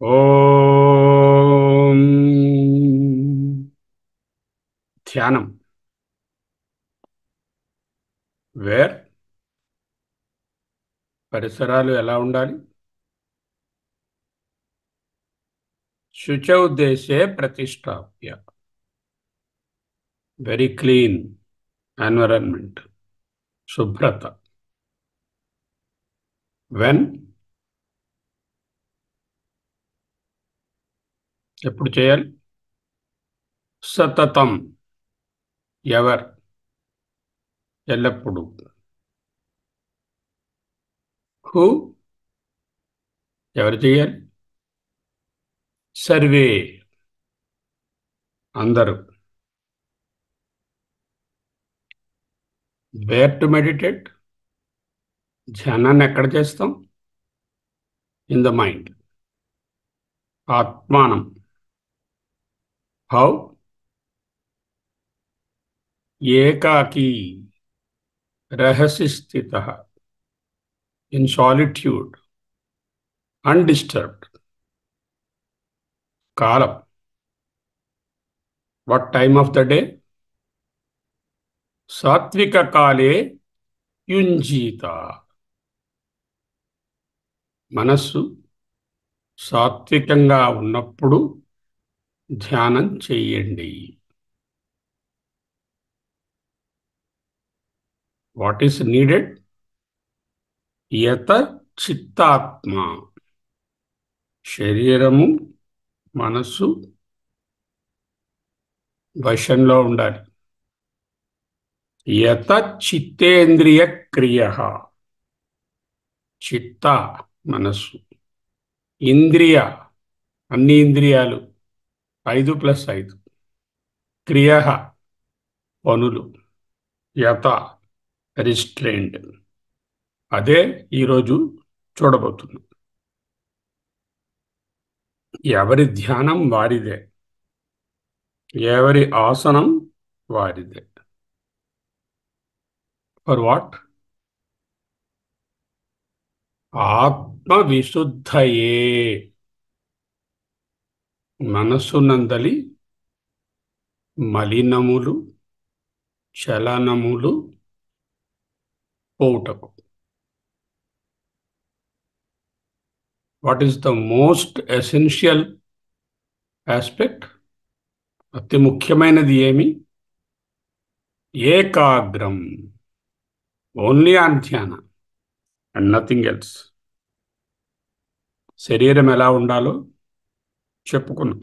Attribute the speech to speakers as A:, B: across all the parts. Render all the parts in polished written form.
A: ఓం ధ్యానం వేర్ పరిసరాలు ఎలా ఉండాలి? శుచౌ దేశే ప్రతిష్టాప్య. వెరీ క్లీన్ ఎన్విరాన్మెంట్, శుభ్రత. వెన్ ఎప్పుడు చేయాలి? సతతం ఎవర్ ఎల్లప్పుడు. హూ ఎవరు చేయాలి? సర్వే అందరూ. వేర్ టు మెడిటేట్ ధ్యానాన్ని ఎక్కడ చేస్తాం? In the mind. ఆత్మానం. హౌ? ఏకాకి రహసి స్థిత in solitude undisturbed. Column. what time of the day? సాత్విక కాలే యుంజీత. మనస్సు సాత్వికంగా ఉన్నప్పుడు ధ్యానం చెయ్యండి. What is needed? యత చిత్తాత్మ. శరీరము మనస్సు వశంలో ఉండాలి. యత చిత్తేంద్రియ క్రియ. చిత్త మనస్సు, ఇంద్రియ అన్ని ఇంద్రియాలు 5+5, క్రియ పనులు, యత రిస్ట్రెయిండ్. అదే ఈరోజు చూడబోతున్నాం. ఎవరి ధ్యానం వారిదే, ఎవరి ఆసనం వారిదే. For what? ఆత్మ విశుద్ధయే. మనస్సునందలి మలినములు చలనములు పోవుటకు. What is the most essential aspect? అతి ముఖ్యమైనది ఏమి? ఏకాగ్రం. ఓన్లీ ఆన్ ధ్యాన అండ్ నథింగ్ ఎల్స్. శరీరం ఎలా ఉండాలో చెప్పుకున్నాం.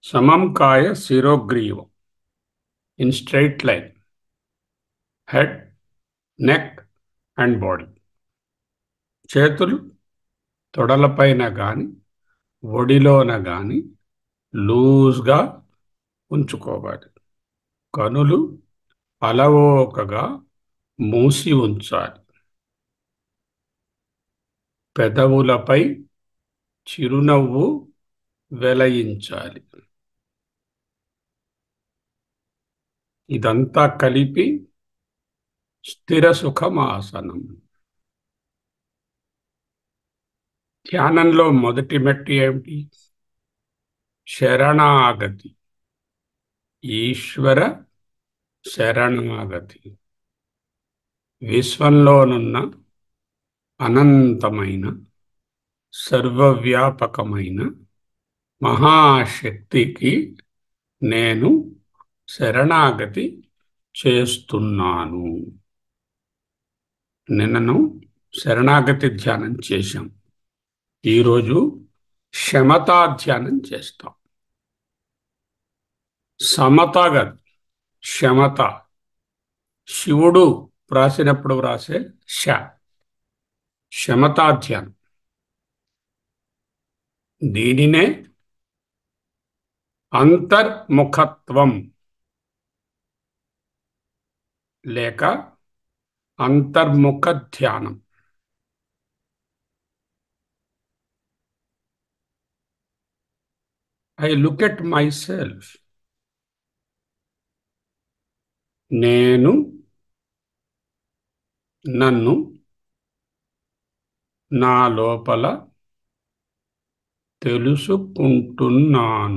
A: సమం కాయ శిరోగ్రీవం in straight line, head, neck and body. చేతులు తొడలపైన గాని ఒడిలోన గాని లూజ్గా ఉంచుకోవాలి. కనులు అలవోకగా మూసి ఉంచాలి. పెదవులపై చిరునవ్వు వెలయించాలి. ఇదంతా కలిపి స్థిర సుఖమాసనం. ధ్యానంలో మొదటి మెట్టు ఏమిటి? శరణాగతి. ఈశ్వర శరణాగతి. విశ్వంలోనున్న అనంతమైన సర్వవ్యాపకమైన మహాశక్తికి నేను శరణాగతి చేస్తున్నాను. నిన్నను శరణాగతి ధ్యానం చేశాం. ఈరోజు క్షమతా ధ్యానం చేస్తాం. సమతగా క్షమత. శివుడు వ్రాసినప్పుడు వ్రాసే క్షమతా ధ్యానం. దీనినే అంతర్ముఖత్వం లేక అంతర్ముఖ ధ్యానం. I look at myself. నేను నన్ను నా లోపల తెలుసుకుంటున్నాను.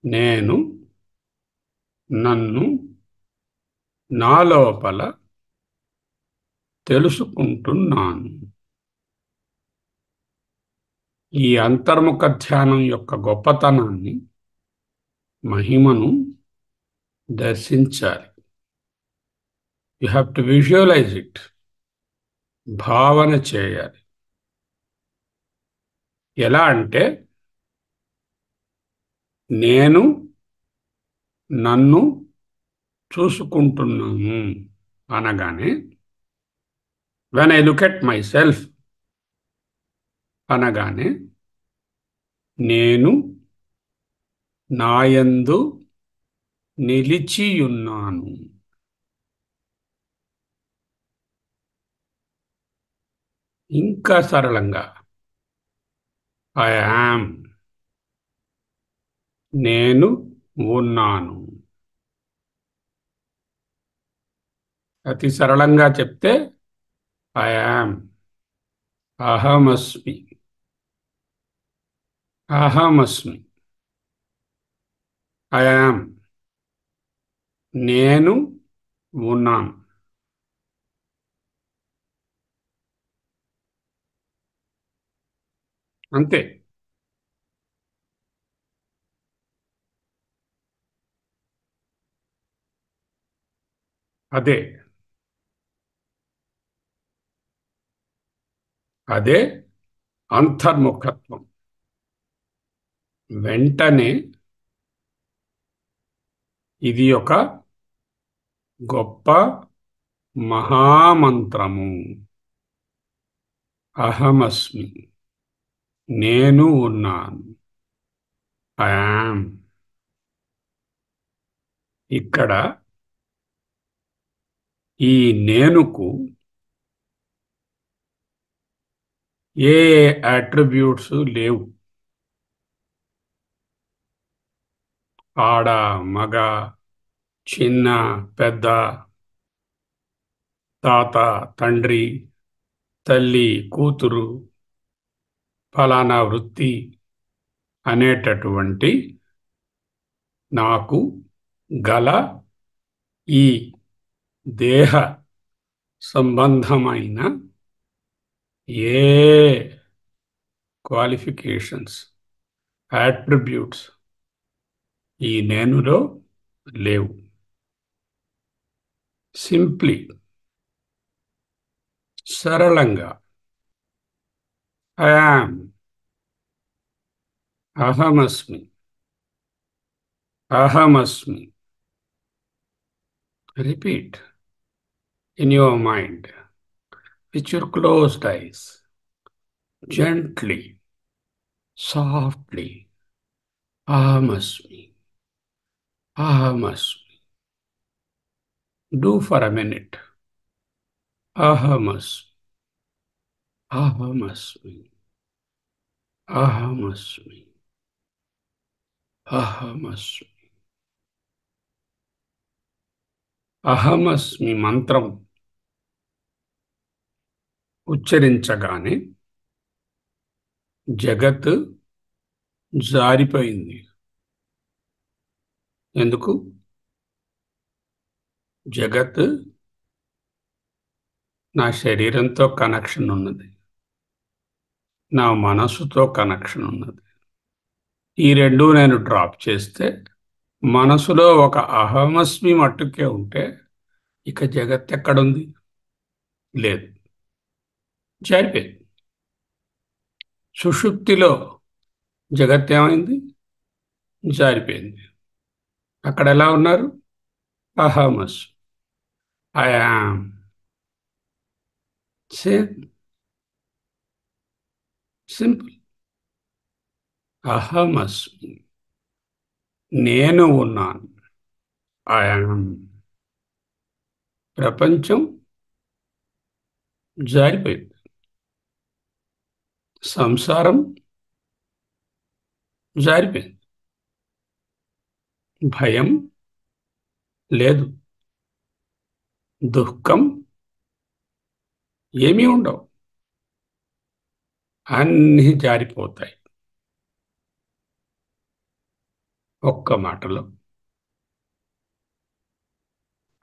A: నేను నన్ను నా లోపల తెలుసుకుంటున్నాను. ఈ అంతర్ముఖ ధ్యానం యొక్క గొప్పతనాన్ని, మహిమను దర్శించాలి. You have to visualise it. భావన చేయాలి. ఎలా అంటే, నేను నన్ను చూసుకుంటున్నాను అనగానే, when I look at myself అనగానే, నేను నాయందు నిలిచియున్నాను. ఇంకా సరళంగా, ఐ యామ్, నేను ఉన్నాను. అతి సరళంగా చెప్తే, ఐ యామ్, అహమస్మి, అహమస్మి, ఐ యామ్, నేను ఉన్నాను. అంతే. అదే అదే అంతర్ముఖత్వం. వెంటనే ఇది ఒక గొప్ప మహామంత్రము. అహమస్మి, నేను ఉన్నాను. I yam. ఇక్కడ ఈ నేనుకు ఏ అట్రిబ్యూట్స్ లేవు. ఆడ, మగ, చిన్న, పెద్ద, తాత, తండ్రి, తల్లి, కూతురు, ఫలానా వృత్తి అనేటటువంటి నాకు గల ఈ దేహ సంబంధమైన ఏ క్వాలిఫికేషన్స్, అట్రిబ్యూట్స్ ఈ నేనులో లేవు. సింప్లీ, సరళంగా, ఐ యామ్, అహమస్మి, అహమస్మి. Repeat in your mind with your closed eyes, gently, softly. Ahamasmi, ahamasmi. Do for a minute. Ahamasmi, ahamasmi, ahamasmi, ahamasmi. అహమస్మి మంత్రం ఉచ్చరించగానే జగత్ జారిపోయింది. ఎందుకు? జగత్ నా శరీరంతో కనెక్షన్ ఉన్నది, నా మనసుతో కనెక్షన్ ఉన్నది. ఈ రెండు నేను డ్రాప్ చేస్తే, మనసులో ఒక అహమస్మి మట్టుకే ఉంటే, ఇక జగత్ ఎక్కడుంది? లేదు, జారిపోయింది. సుషుప్తిలో జగత్ ఏమైంది? జారిపోయింది. అక్కడ ఎలా ఉన్నారు? అహమస్, ఐ యామ్. Same, simple. అహమస్మి, నేను ఉన్నాను. I am. ప్రపంచం జారిపోయింది. సంసారం జారిపోయింది. భయం లేదు, దుఃఖం ఏమీ ఉండవు. అన్నీ జారిపోతాయి. ఒక్క మాటలో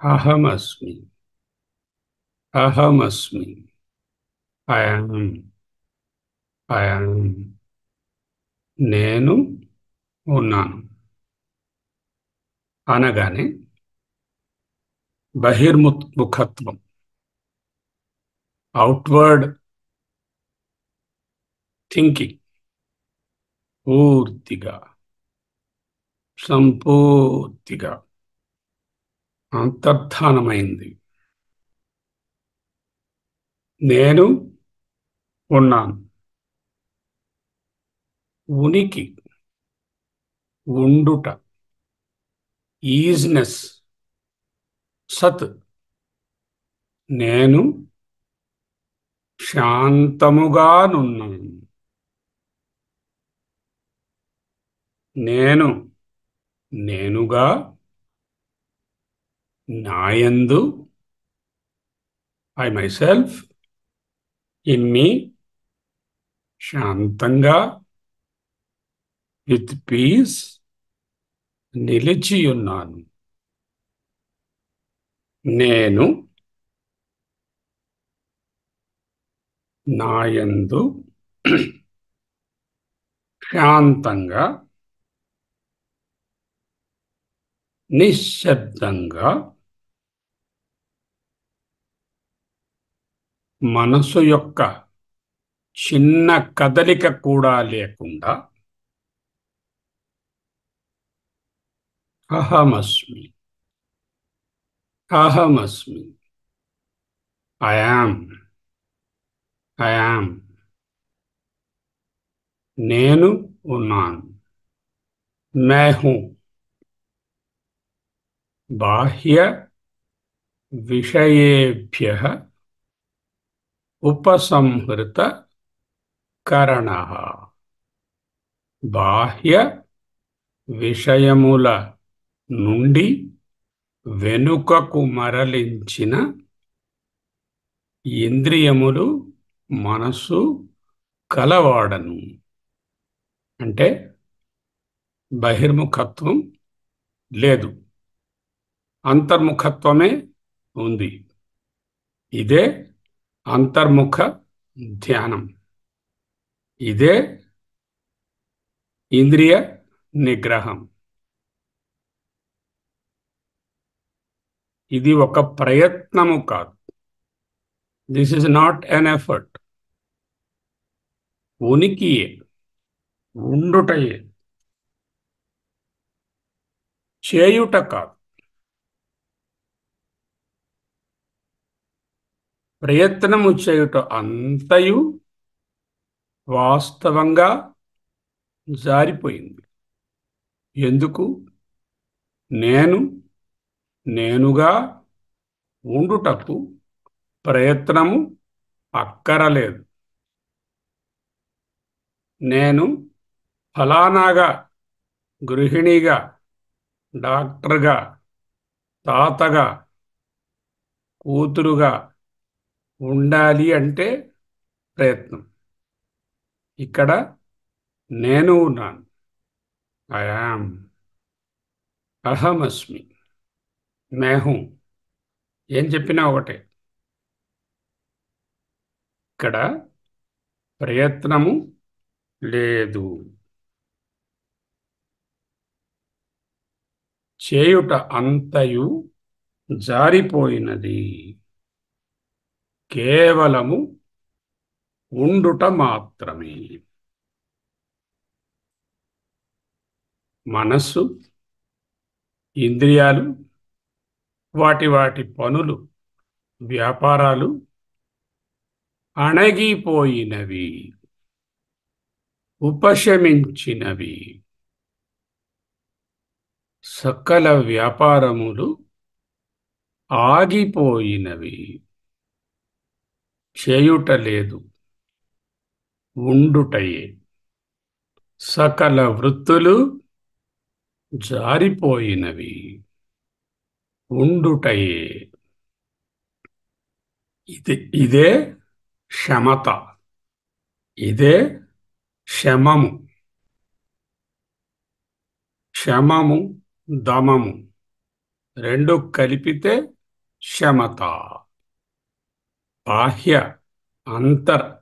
A: అహమస్మి. అహమస్మి. అయం. అయం. నేను ఉన్నాను అనగానే బహిర్ముఖత్వం, అవుట్వర్డ్ థింకింగ్ పూర్తిగా, సంపూర్తిగా అంతర్ధానమైంది. నేను ఉన్నాను. ఉనికి, ఉండుట, ఈజ్నెస్, సత్. నేను శాంతముగానున్నాను. నేను నేనుగా, నాయందు, ఐ మైసెల్ఫ్, ఇన్ మీ, శాంతంగా, విత్ పీస్ నిలిచియున్నాను. నేను నాయందు శాంతంగా, నిశ్శబ్దంగా, మనసు యొక్క చిన్న కదలిక కూడా లేకుండా అహమస్మి. అహమస్మి. ఐయామ్. ఐయామ్. నేను ఉన్నాను. मैं हूं. బాహ్య విషయేభ్యః ఉపసంహృత కరణః. బాహ్య విషయముల నుండి వెనుకకు మరలించిన ఇంద్రియములు, మనసు కలవాడను. అంటే బహిర్ముఖత్వం లేదు, అంతర్ముఖత్వమే ఉంది. ఇదే అంతర్ముఖ ధ్యానం. ఇదే ఇంద్రియ నిగ్రహం. ఇది ఒక ప్రయత్నము కాదు. This is not an effort. ఉనికియే, ఉండుటయే, చేయుట కాదు. ప్రయత్నము చేయుట అంతయు వాస్తవంగా జారిపోయింది. ఎందుకు? నేను నేనుగా ఉండుటకు ప్రయత్నము అక్కరలేదు. నేను ఫలానాగా, గృహిణిగా, డాక్టర్గా, తాతగా, కూతురుగా ఉండాలి అంటే ప్రయత్నం. ఇక్కడ నేను ఉన్నాను. ఐయామ్. అహమస్మి. మేహు. ఏం చెప్పినా ఒకటే. ఇక్కడ ప్రయత్నము లేదు. చేయుట అంతయు జారిపోయినది. కేవలము ఉండుట మాత్రమే. మనస్సు, ఇంద్రియాలు, వాటి వాటి పనులు, వ్యాపారాలు అణగిపోయినవి, ఉపశమించినవి. సకల వ్యాపారములు ఆగిపోయినవి. చేయుట లేదు, ఉండుటయే. సకల వృత్తులు జారిపోయినవి, ఉండుటయే. ఇదే శమత. ఇదే శమము. శమము, దమము రెండు కలిపితే శమత. బాహ్య అంతర్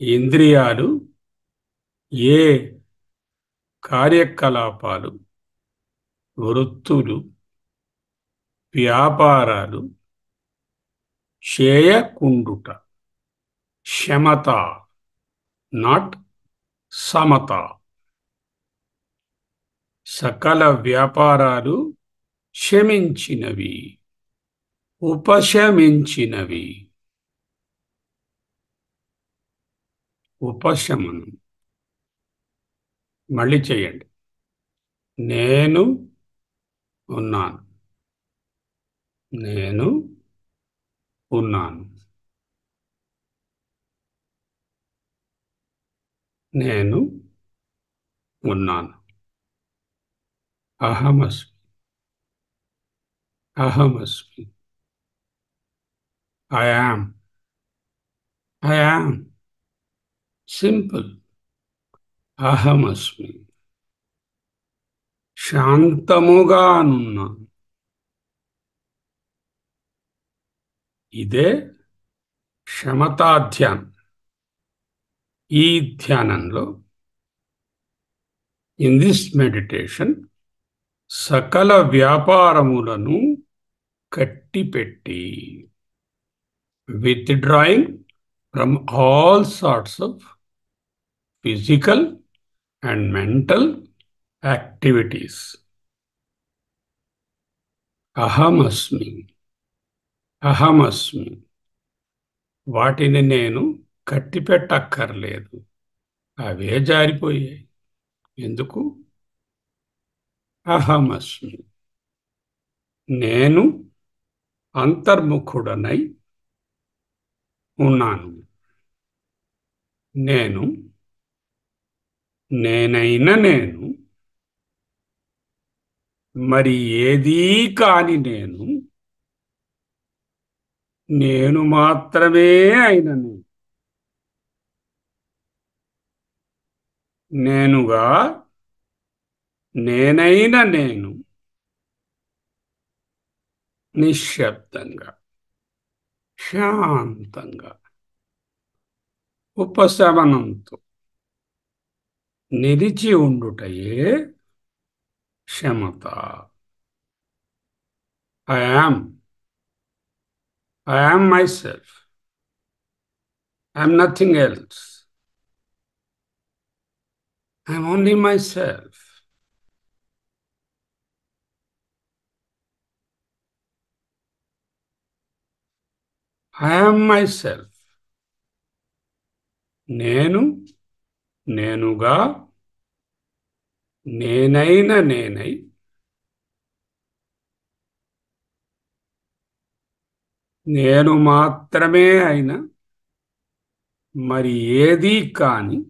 A: ఇంద్రియాలు ఏ కార్యకలాపాలు, వృత్తులు, వ్యాపారాలు చేయకుండుట శమత, నాట్ సమత. సకల వ్యాపారాలు శమించినవి, ఉపశమించినవి. ఉపశమనం. మళ్ళీ చేయండి. నేను ఉన్నాను. నేను ఉన్నాను. నేను ఉన్నాను. అహమస్మి. అహమస్మి. I am. I am. Simple. అహమస్మి. శాంతముగానున్నాను. ఇదే శమతాధ్యానం. ఈ ధ్యానంలో, ఇన్ దిస్ మెడిటేషన్, సకల వ్యాపారములను కట్టిపెట్టి, withdrawing from all sorts of physical and mental activities. అహమస్మి. అహమస్మి. వాటిని నేను కట్టిపెట్టక్కర్లేదు. అవే జారిపోయాయి. ఎందుకు? అహమస్మి. నేను అంతర్ముఖుడనై ఉన్నాను. నేను, నేనైన నేను, మరి ఏదీ కాని నేను, నేను మాత్రమే అయిన నేను. నేనుగా నేనైన నేను నిశ్శబ్దంగా, శాంతంగా, ఉపశమనంతో నిలిచి ఉండుటయే శమత. I am. I am myself. I am nothing else. I am only myself. I am myself. నేను, నేనుగా, నేనైన నేనై, నేను మాత్రమే అయిన, మరి ఏదీ కాని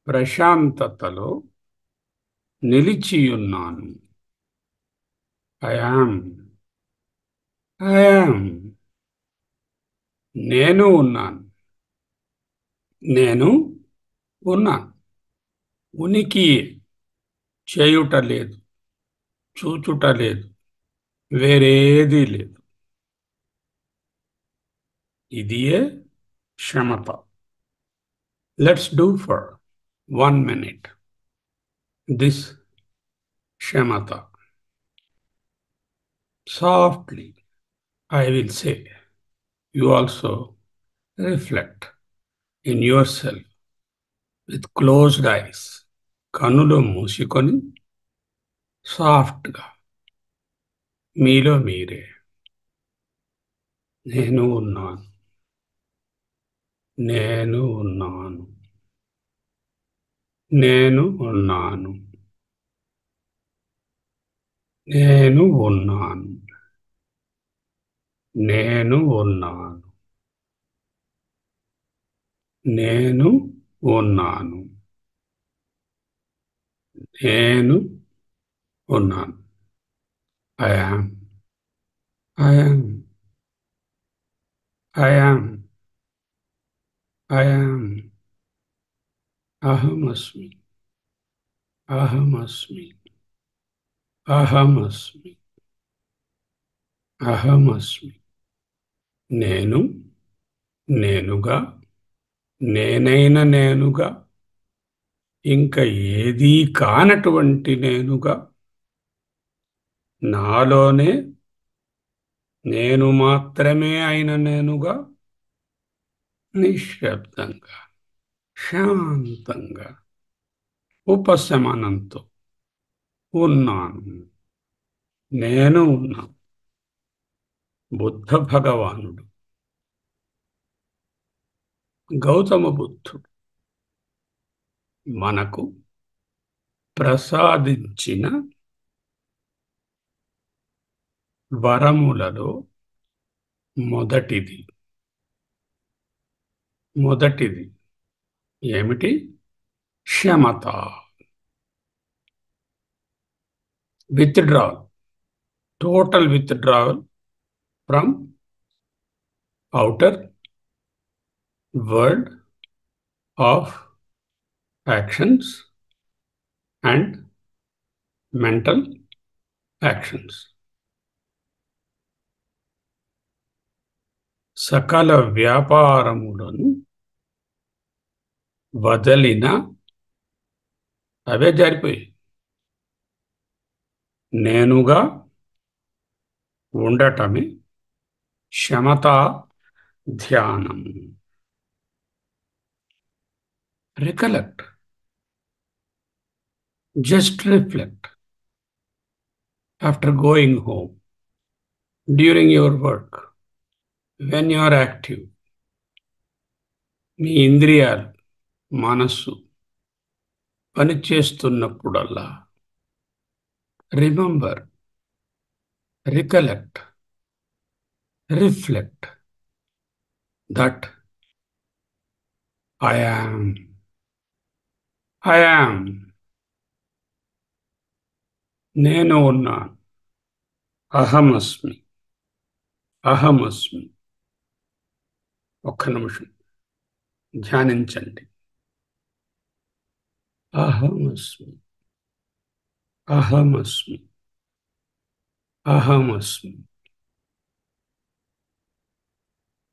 A: ప్రశాంతతలో నిలిచియున్నాను. I am. I am. నేను ఉన్నాను. నేను ఉన్నాను. ఉనికి చేయుట లేదు, చూచుట లేదు, వేరేదీ లేదు. ఇదియే శమత. Let's do for 1 minute this shamatha. Softly, I will say, you also reflect in yourself with closed eyes. కనులు మూసుకొని సాఫ్ట్గా మీలో మీరే, నేను ఉన్నాను. నేను ఉన్నాను. నేను ఉన్నాను. నేను ఉన్నాను. నేను ఉన్నాను. నేను ఉన్నాను. నేను ఉన్నాను. I am. I am. I am. I am. అహమస్మి. అహమస్మి. అహమస్మి. అహమస్మి. నేను నేనుగా, నేనైన నేనుగా, ఇంక ఏదీ కానటువంటి నేనుగా, నాలోనే నేను మాత్రమే అయిన నేనుగా, నిశ్శబ్దంగా, శాంతంగా, ఉపశమనంతో ఉన్నాను. నేను ఉన్నాను. బుద్ధ భగవానుడు, గౌతమ బుద్ధుడు మనకు ప్రసాదించిన వరములలో మొదటిది మొదటిది ఏమిటి? క్షమత. Withdrawal, total withdrawal from outer world of actions and mental actions. సకల వ్యాపారములను వదలిన అవే జారిపోయి నేనుగా ఉండటమే క్షమతా ధ్యానం. Recollect, just reflect after going home, during your work, when you are active. మీ ఇంద్రియాలు, మనస్సు పనిచేస్తున్నప్పుడల్లా remember, recollect, reflect that I am. I am. నేను ఉన్నాను. అహమస్మి. అహమస్మి. ఒక్క నిమిషం ధ్యానించండి. అహమస్మి. అహమస్మి. అహమస్మి.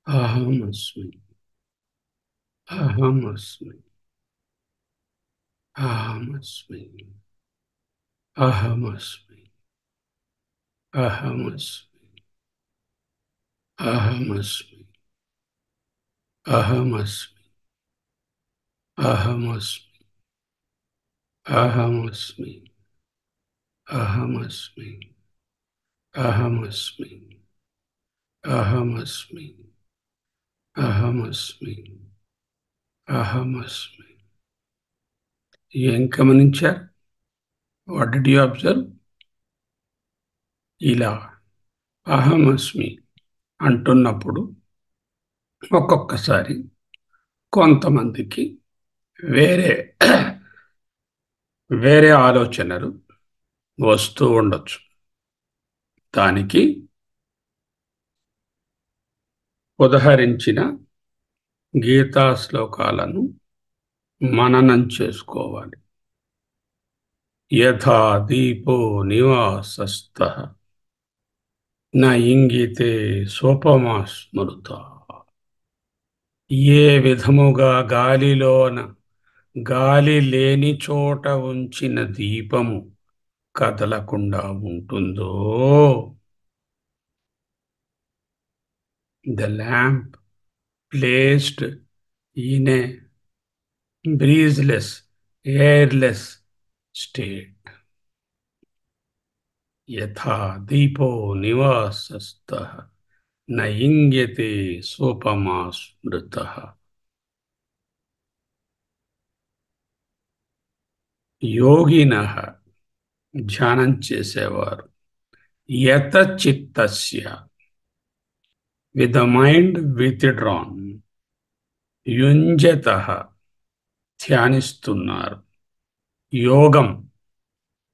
A: అహమస్మి. అహమస్మి. అహమస్మి. అహమస్మి. అహమస్మి. అహమస్మి. అహమస్మి. అహమస్మి. అహమస్మి. అహమస్మి. అహమస్మి. అహమస్మి. అహమస్మి. అహమస్మి. ఏం గమనించారు? What did you observe? ఇలా అహమస్మి అంటున్నప్పుడు ఒక్కొక్కసారి కొంతమందికి వేరే వేరే ఆలోచనలు వస్తూ ఉండొచ్చు. దానికి ఉదహరించిన గీతా శ్లోకాలను మననం చేసుకోవాలి. యథా దీపో నివాసస్థః న ఇంగితే సోపమా స్మృతా. ఏ విధముగా గాలి లేని చోట ఉంచిన దీపము కదలకుండా ఉంటుందో, the lamp placed in a breezeless, airless state. యథా దీపో నివాసస్థః న ఇంగ్యతే సోపమా స్మృతః. యోగినః ధ్యానం చేసేవారు యత చిత్తస్య, with the mind withdrawn, యుంజతః ధ్యానిస్తున్నారు. యోగం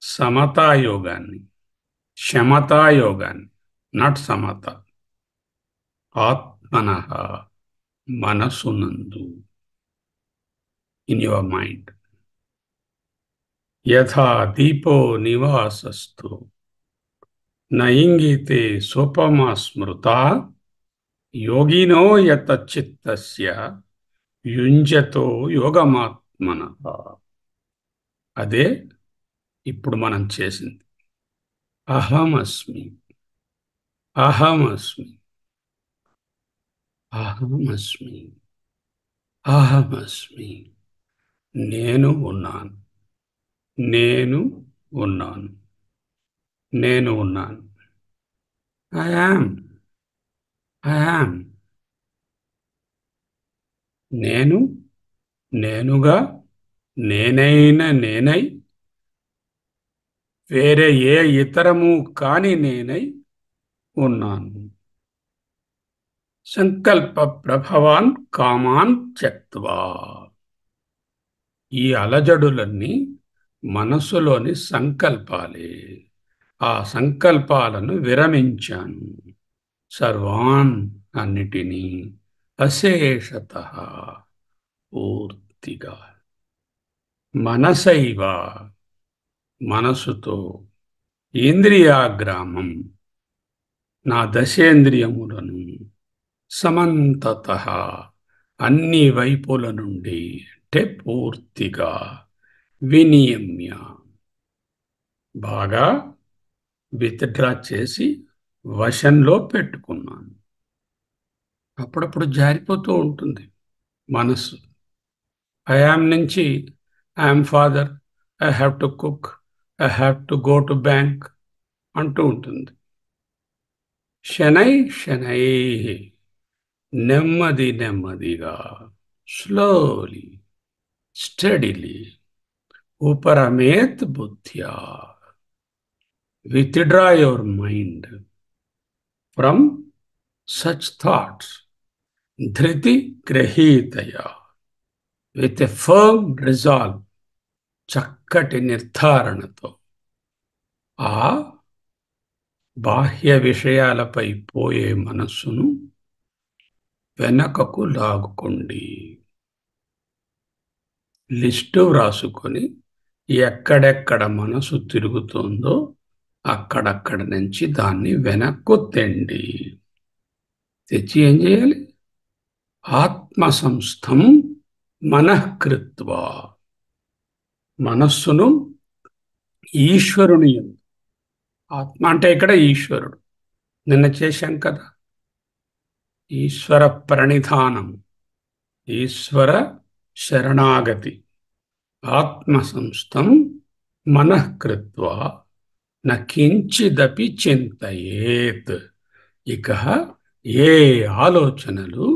A: సమతాయోగాన్ని, శమతాయోగాన్ని, నాట్ సమత. ఆత్మనః మనసునందు, in your mind. Yatha deepo nivasastu na ingite sopama smruta yogino yata chittasya యుంజతో యోగమాత్మన. అదే ఇప్పుడు మనం చేసింది. అహమస్మి, అహమస్మి, అహమస్మి, అహమస్మి. నేను ఉన్నాను, నేను ఉన్నాను, నేను ఉన్నాను. I am, I am. నేను నేనుగా, నేనైన నేనై, వేరే ఏ ఇతరము కాని నేనై ఉన్నాను. సంకల్ప ప్రభవాన్ కామాన్ త్యక్త్వా. ఈ అలజడులన్నీ మనస్సులోని సంకల్పాలే. ఆ సంకల్పాలను విరమించాను. సర్వాన్ అన్నిటినీ, అశేషతః పూర్తిగా. మనసైవ మనసుతో, ఇంద్రియాగ్రామం నా దశేంద్రియములను, సమంతతః అన్ని వైపుల నుండి అంటే పూర్తిగా, వినియమ్య బాగా విత్డ్రా చేసి వశంలో పెట్టుకున్నాను. అప్పుడప్పుడు జారిపోతూ ఉంటుంది మనస్సు. ఐ యామ్ నుంచి I am father, I have to cook, I have to go to bank అంటూ ఉంటుంది. శనై శనై, నెమ్మది నెమ్మదిగా, స్లోలీ, స్టడీలీ, ఉపరమేత్ బుద్ధ్యా, withdraw your mind from such thoughts, dhriti grahitaya, with a firm resolve, చక్కటి నిర్ధారణతో. ఆ బాహ్య విషయాలపై పోయే మనస్సును వెనకకు లాగుకోండి. లిస్టు వ్రాసుకొని ఎక్కడెక్కడ మనసు తిరుగుతుందో అక్కడక్కడ నుంచి దాన్ని వెనక్కు తెండి. తెచ్చి ఏం చేయాలి? ఆత్మసంస్థం మనఃకృత్వా, మనస్సును ఈశ్వరుని యందు. ఆత్మ అంటే ఇక్కడ ఈశ్వరుడు. నిన్న చేశాం కదా, ఈశ్వర ప్రణిధానం, ఈశ్వర శరణాగతి. ఆత్మసంస్థం మనఃకృత్వా న కించిదపి చింతయేత్. ఇక ఏ ఆలోచనలు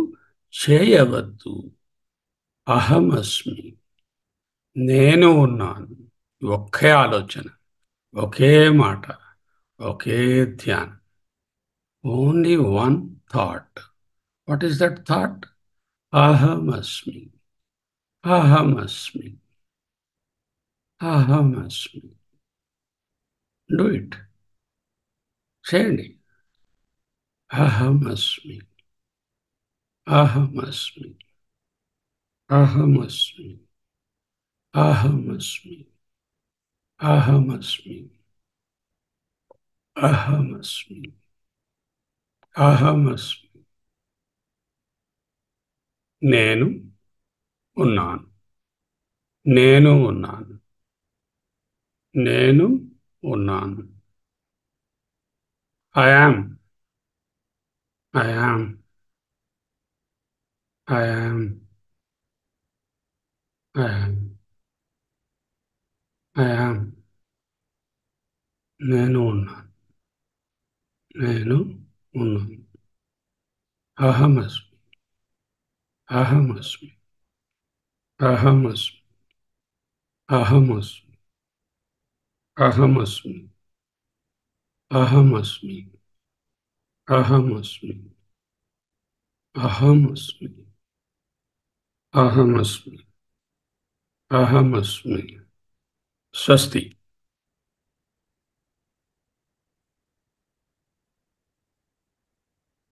A: చేయవద్దు. అహమస్మి, నేను ఉన్నాను. ఒకే ఆలోచన, ఒకే మాట, ఒకే ధ్యానం. Only one thought. What is that thought? అహమస్మి, అహమస్మి, అహమస్మి. డూ ఇట్, చేయండి. అహమస్మి, అహమస్మి, అహమస్మి, అహమస్మి, అహమస్మి, అహమస్మి, అహమస్మి. నేను ఉన్నాను, నేను ఉన్నాను, నేను ఉన్నాను. I am, I am, I am, I am, I am. నేను ఉన్నాను, నేను ఉన్నాను. అహమస్మి, అహమస్మి, అహమస్మి, అహమస్మి, అహమస్మి, అహమస్మి, అహమస్మి, అహమస్మి, అహమస్మి, అహమస్మి. స్వస్తి.